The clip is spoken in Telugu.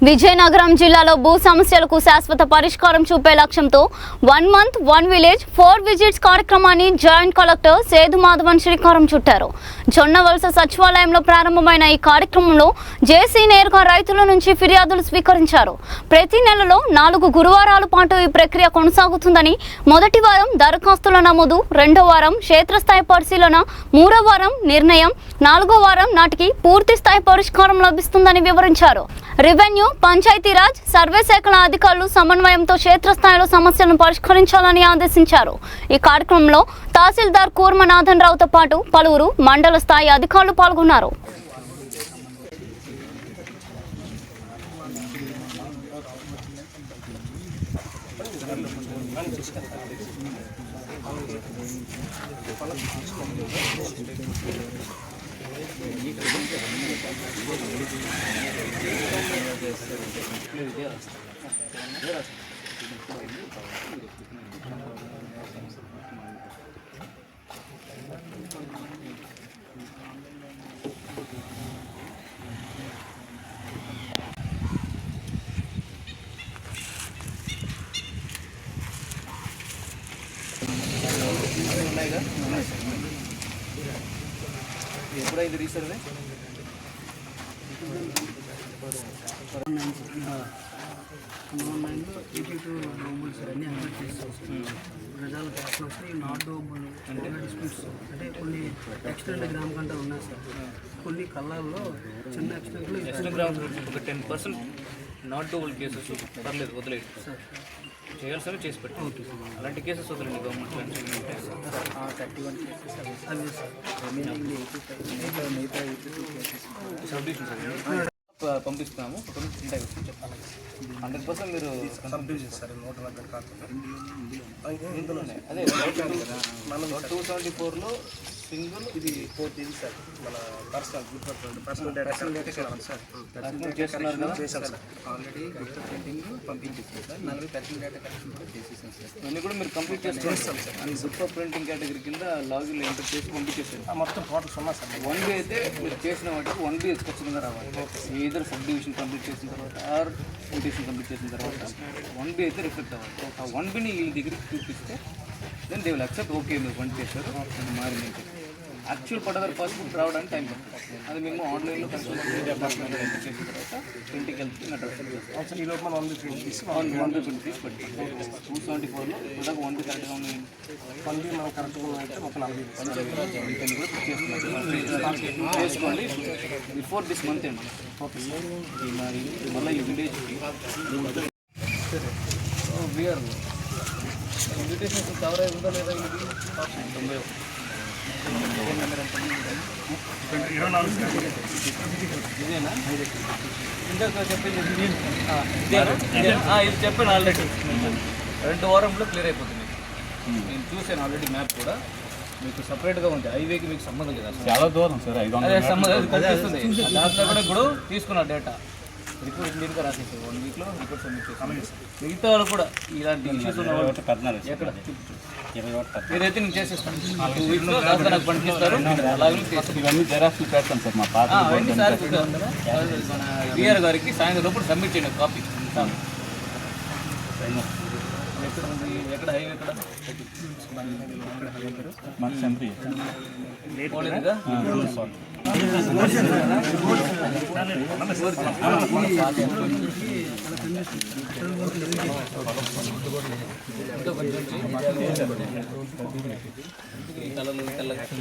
విజయనగరం జిల్లాలో భూ సమస్యలకు శాశ్వత పరిష్కారం చూపే లక్ష్యంతో 1 మంత్ 1 విలేజ్ 4 విజిట్స్ కార్యక్రమాన్ని జాయింట్ కలెక్టర్ సేదు మాధవన్ శ్రీకారం చుట్టారు. జొన్నవలస సచివాలయంలో ప్రారంభమైన ఈ కార్యక్రమంలో జేసీ నేరుగా రైతుల నుంచి ఫిర్యాదులు స్వీకరించారు. ప్రతి నెలలో 4 గురువారాల పాటు ఈ ప్రక్రియ కొనసాగుతుందని, మొదటి వారం దరఖాస్తుల నమోదు, రెండో వారం క్షేత్రస్థాయి పరిశీలన, మూడో వారం నిర్ణయం, 4వ వారం నాటికి పూర్తి స్థాయి పరిష్కారం లభిస్తుందని వివరించారు. రెవెన్యూ, పంచాయతీరాజ్, సర్వే శాఖల అధికారులు సమన్వయంతో క్షేత్రస్థాయిలో సమస్యలను పరిష్కరించాలని ఆదేశించారు. ఈ కార్యక్రమంలో తహసీల్దార్ కూర్మనాథన్ రావుతో పాటు పలువురు మండల స్థాయి అధికారులు పాల్గొన్నారు. ఎప్పుడైంది రీసర్వే? ప్రజలు క్యాష్ వస్తే నాట్ డోబుల్ అంటే డిస్ప్యూట్స్ అంటే కొన్ని ఎక్స్టెంట్ గ్రామ్ కంటే ఉన్నాయి సార్. కొన్ని కళ్ళల్లో చిన్న ఎక్స్టెంట్లో గ్రామ్ ఒక 10% నాట్ డోబుల్ కేసెస్ పర్లేదు, వదిలేదు సార్. చేయాల్సినవి చేసి పెట్టి అలాంటి కేసెస్ వదిలేండి. గవర్నమెంట్ 31 కేసెస్ అవి సార్. సబ్ డివిజన్ సార్ పంపిస్తున్నాము. ఉంటాయి చెప్పాలి 100% మీరు సబ్ డివిజన్ సార్. 140 కాకుండా ఇందులోనే అదే 274లో సింగిల్ ఇది 4 ఇది సార్. మన పర్సనల్ డేటా సార్ చేస్తున్నారు కదా. ఆల్రెడీ గుర్తు ప్రింటింగ్ పంపించేస్తాం సార్. 40 పర్సనల్ డేటా కలెక్షన్ కూడా చేసేసాం సార్. అన్నీ కూడా మీరు కంప్లీట్ చేస్తాం సార్. అని గుర్తు ప్రింటింగ్ కేటగిరీ కింద లాగిన్లో ఎంటర్ చేసి పంపించేసారు. మొత్తం టోటల్ సున్నా సార్. 1B అయితే మీరు చేసిన వాటికి 1B ఖచ్చితంగా రావాలి. ఏదర్ సబ్ డివిజన్ కంప్లీట్ చేసిన తర్వాత ఆర్ పొజిషన్ కంప్లీట్ చేసిన తర్వాత 1B అయితే రిఫ్లెక్ట్ అవ్వాలి. ఆ 1Bని వీళ్ళ దగ్గరికి చూపిస్తే then they will accept. Okay మీరు పని చేశారు, అది మారింది. యాక్చువల్ పట్టదారు పాస్బుక్ రావడానికి టైం పడుతుంది. అది మేము ఆన్లైన్లో కన్సల్ట్ అపార్ట్మెంట్ ఎంటర్ చేసిన తర్వాత ప్రింటింగ్ వెళ్తే ఈ లోపల 1B ప్రింట్ తీసి 1B తీసి పెట్టి 274లో ఇలాగ 1B కరెక్ట్గా ఉంది. 1B మనం కరెక్ట్గా అయితే ఒక 40 కూడా చేసుకోండి బిఫోర్ దిస్ మంత్ అండి. ఓకే మరి మళ్ళీ ఈ విలేజ్కి వీఆర్ ఇన్విటేషన్ కవర్ అయి ఉందా లేదా? ఇది 91 ఇదేనా? ఇందాక చెప్పింది ఇది చెప్పాను ఆల్రెడీ. 2 వారంలో క్లియర్ అయిపోతుంది. నేను చూసాను ఆల్రెడీ మ్యాప్ కూడా. మీకు సపరేట్గా ఉంది. హైవేకి మీకు సంబంధం లేదా? చాలా దూరం సార్. అదే సంబంధం దాంట్లో కూడా ఇప్పుడు తీసుకున్న డేటా రిపోర్ట్ ఇండియన్గా రాసేసారు. 1 వీక్లో రిపోర్ట్ సబ్మిట్ చేస్తాను. మిగతా వాళ్ళు కూడా ఇలాంటి ఇష్యూస్ ఉన్న వాళ్ళు ఎక్కడ మీరైతే నేను చేసేస్తాను. 2 వీక్లో దాంట్లో నాకు పంపిస్తారు. అలాగే ఇవన్నీ జెరాక్స్ పెడతాను సార్. మా పాత అవన్నీ సార్ మన విఆర్ గారికి సాయంత్రం లోపల సబ్మిట్ చేయండి కాపీ. ఎక్కడ ఉంది? ఎక్కడ హైవే? ఎక్కడ మన సెంట్రీ పోలేదుగా. ఇంకా కొంచెం